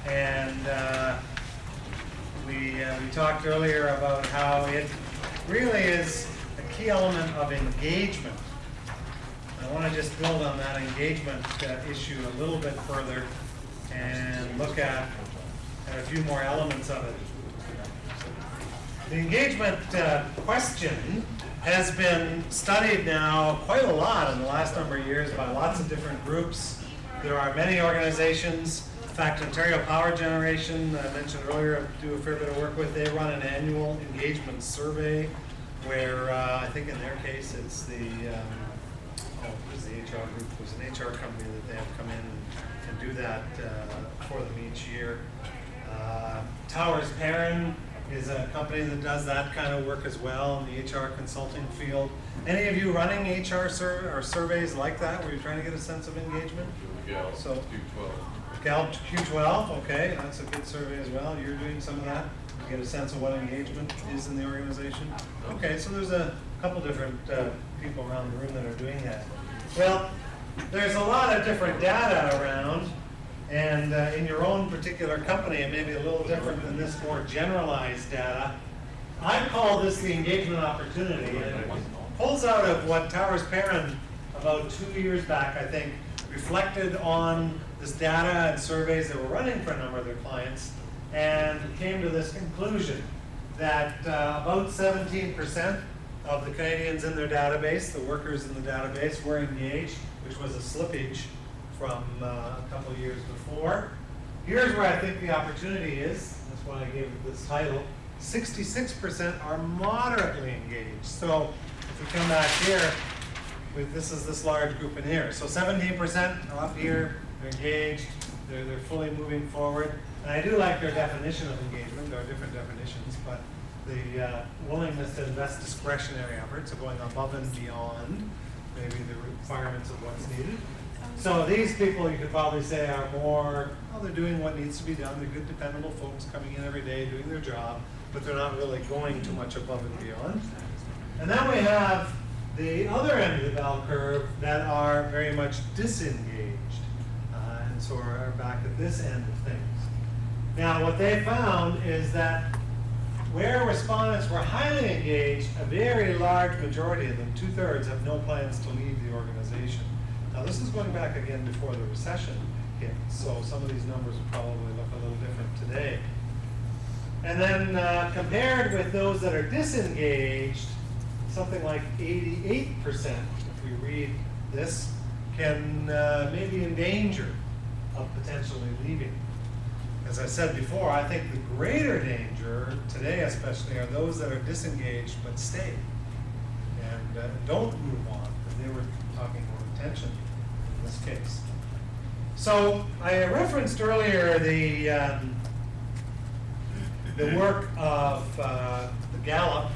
And we talked earlier about how it really is a key element of engagement. I want to just build on that engagement issue a little bit further and look at a few more elements of it. The engagement question has been studied now quite a lot in the last number of years by lots of different groups. There are many organizations. In fact, Ontario Power Generation, I mentioned earlier, I do a fair bit of work with. They run an annual engagement survey where I think in their case it's the HR group. There's an HR company that they have come in and do that for them each year. Towers Perrin is a company that does that kind of work as well in the HR consulting field. Any of you running HR or surveys like that where you're trying to get a sense of engagement? Gallup So, Q12. Gallup Q12, okay, that's a good survey as well. You're doing some of that to get a sense of what engagement is in the organization. Okay, so there's a couple different people around the room that are doing that. Well, there's a lot of different data around, and in your own particular company, it may be a little different than this more generalized data. I call this the engagement opportunity, and it pulls out of what Towers Perrin, about 2 years back, I think, reflected on this data and surveys that were running for a number of their clients, and came to this conclusion that about 17% of the Canadians in their database, the workers in the database, were engaged, which was a slippage from a couple of years before. Here's where I think the opportunity is. That's why I gave it this title. 66% are moderately engaged. So if we come back here, this is this large group in here. So 17% are up here, they're engaged, they're fully moving forward. And I do like their definition of engagement. There are different definitions, but the willingness to invest discretionary efforts of going above and beyond maybe the requirements of what's needed. So these people, you could probably say, are more, they're doing what needs to be done. They're good, dependable folks coming in every day, doing their job, but they're not really going too much above and beyond. And then we have the other end of the bell curve that are very much disengaged, and so are back at this end of things. Now, what they found is that where respondents were highly engaged, a very large majority of them, 2/3, have no plans to leave the organization. Now, this is going back again before the recession hit, so some of these numbers will probably look a little different today. And then compared with those that are disengaged, something like 88%, if we read this, can maybe in danger of potentially leaving. As I said before, I think the greater danger today especially are those that are disengaged but stay and don't move on. And they were talking about retention in this case. So I referenced earlier the work of the Gallup,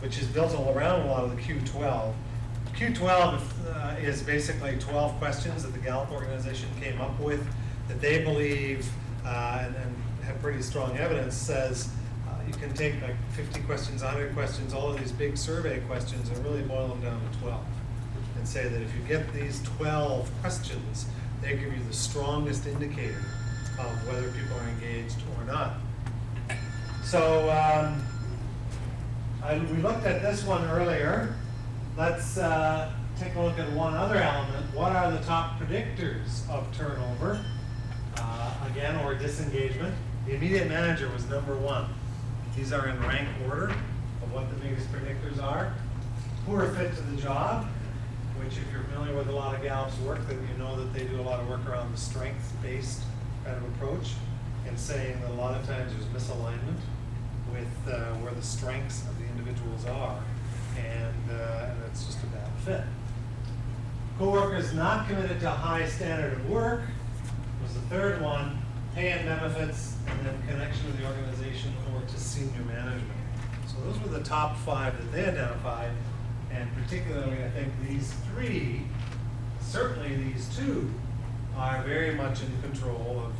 which is built all around a lot of the Q12. Q12 is basically 12 questions that the Gallup organization came up with that they believe and have pretty strong evidence says you can take like 50 questions, 100 questions, all of these big survey questions and really boil them down to 12 and say that if you get these 12 questions, they give you the strongest indicator of whether people are engaged or not. So we looked at this one earlier. Let's take a look at one other element. What are the top predictors of turnover? Again, or disengagement. The immediate manager was number 1. These are in rank order of what the biggest predictors are. Poor fit to the job, which if you're familiar with a lot of Gallup's work, then you know that they do a lot of work around the strength-based kind of approach and saying that a lot of times there's misalignment with where the strengths of the individuals are, and it's just a bad fit. Co-workers not committed to a high standard of work was the third one. Pay and benefits, and then connection to the organization or to senior management. So those were the top 5 that they identified, and particularly I think these 3, certainly these 2, are very much in control of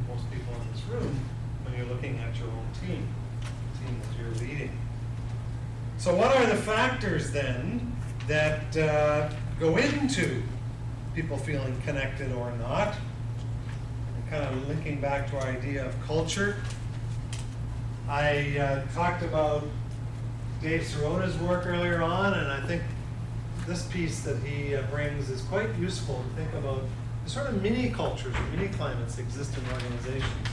most people in this room when you're looking at your own team, the team that you're leading. So what are the factors then that go into people feeling connected or not? kind of linking back to our idea of culture. I talked about Dave Sirota's work earlier on, and I think this piece that he brings is quite useful to think about the sort of mini cultures or mini climates that exist in organizations.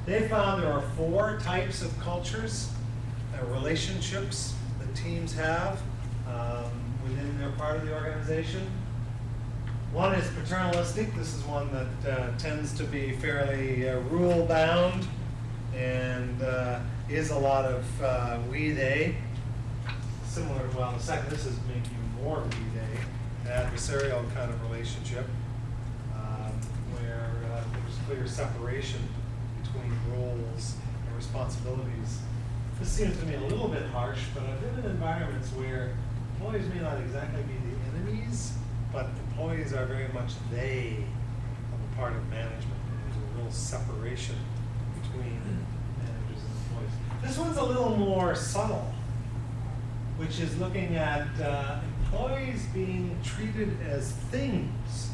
They found there are 4 types of cultures, relationships that teams have within their part of the organization. One is paternalistic. This is one that tends to be fairly rule-bound and is a lot of we-they. Similar, well, the second, this is making more we-they, adversarial kind of relationship, where there's clear separation between roles and responsibilities. This seems to me a little bit harsh, but I've been in environments where employees may not exactly be the enemies, but employees are very much they of a part of management. And there's a real separation between managers and employees. This one's a little more subtle, which is looking at employees being treated as things.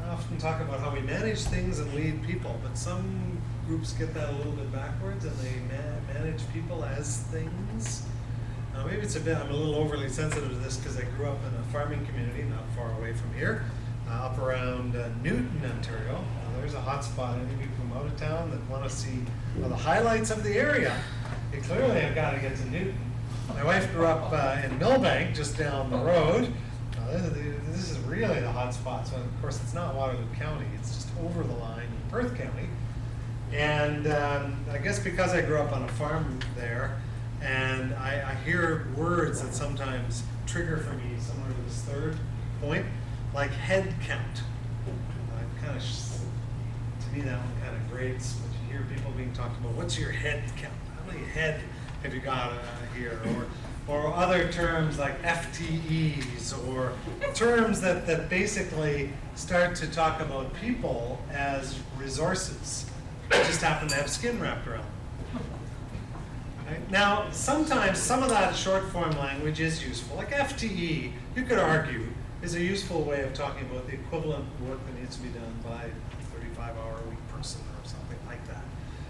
I often talk about how we manage things and lead people, but some groups get that a little bit backwards and they manage people as things. Maybe it's I'm a little overly sensitive to this because I grew up in a farming community not far away from here, up around Newton, Ontario. There's a hot spot. Any people from out of town that want to see the highlights of the area, you clearly have got to get to Newton. My wife grew up in Millbank, just down the road. This is really the hot spot. So of course it's not Waterloo County, it's just over the line in Perth County. And I guess because I grew up on a farm there, and I hear words that sometimes trigger for me, similar to this third point, like head count. To me that one kind of grates, but you hear people being talked about, what's your head count? How many head have you got here? Or other terms like FTEs, or terms that basically start to talk about people as resources that just happen to have skin wrapped around them. Right? Now, sometimes some of that short form language is useful. Like FTE, you could argue, is a useful way of talking about the equivalent work that needs to be done by a 35-hour-a-week person or something like that.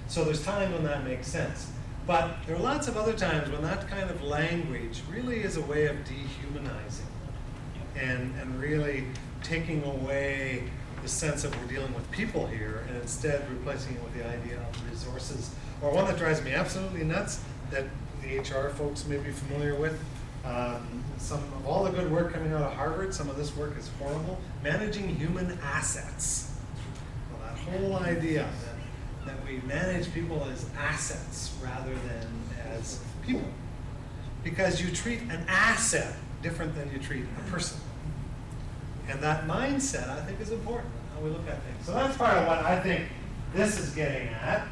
So there's time when that makes sense. But there are lots of other times when that kind of language really is a way of dehumanizing and really taking away the sense of we're dealing with people here and instead replacing it with the idea of resources. Or one that drives me absolutely nuts that the HR folks may be familiar with. Some of all the good work coming out of Harvard, some of this work is horrible. Managing human assets. Well, that whole idea that we manage people as assets rather than as people. Because you treat an asset different than you treat a person. And that mindset, I think, is important, how we look at things. So that's part of what I think this is getting at.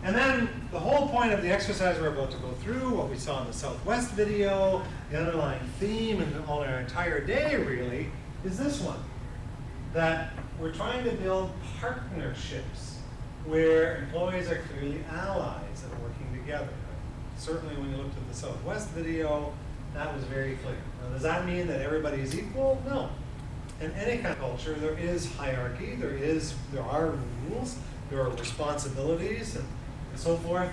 And then the whole point of the exercise we're about to go through, what we saw in the Southwest video, the underlying theme and all our entire day really, is this one. That we're trying to build partnerships where employees are clearly allies and working together. Certainly when you looked at the Southwest video, that was very clear. Now, does that mean that everybody is equal? No. In any kind of culture, there is hierarchy, there are rules, there are responsibilities and so forth,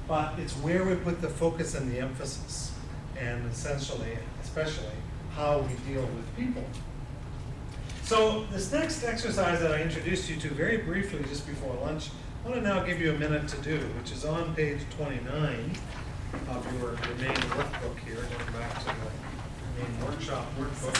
but it's where we put the focus and the emphasis, and essentially, especially, how we deal with people. So this next exercise that I introduced you to very briefly just before lunch, I want to now give you a minute to do, which is on page 29 of your main workbook here, going back to the main workshop workbook.